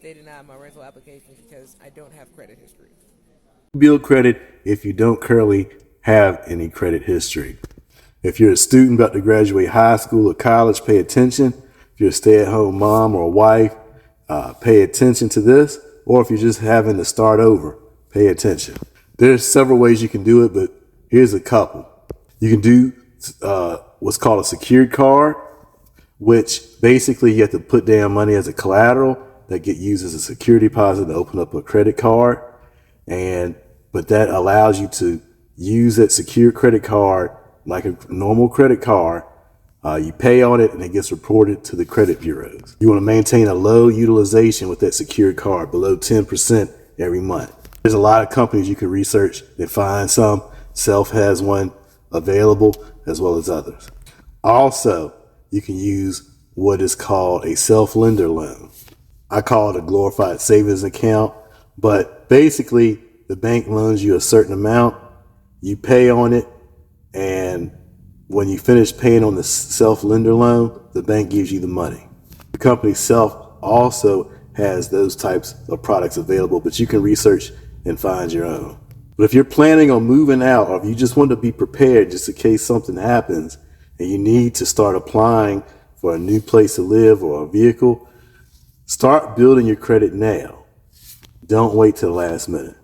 they deny my rental application because I don't have credit history. Build credit if you don't currently have any credit history. If you're a student about to graduate high school or college, pay attention. If you're a stay-at-home mom or wife, pay attention to this. Or if you're just having to start over, pay attention. There's several ways you can do it, but here's a couple. You can do what's called a secured card, which basically you have to put down money as a collateral that get used as a security deposit to open up a credit card. But that allows you to use that secured credit card like a normal credit card. You pay on it and it gets reported to the credit bureaus. You want to maintain a low utilization with that secured card, below 10% every month. There's a lot of companies you can research and find some. Self has one available as well as others. Also, you can use what is called a self-lender loan. I call it a glorified savings account, but basically the bank loans you a certain amount, you pay on it, and when you finish paying on the self-lender loan, the bank gives you the money. The company Self also has those types of products available, but you can research and find your own. But if you're planning on moving out, or if you just want to be prepared just in case something happens and you need to start applying for a new place to live or a vehicle, start building your credit now. Don't wait till the last minute.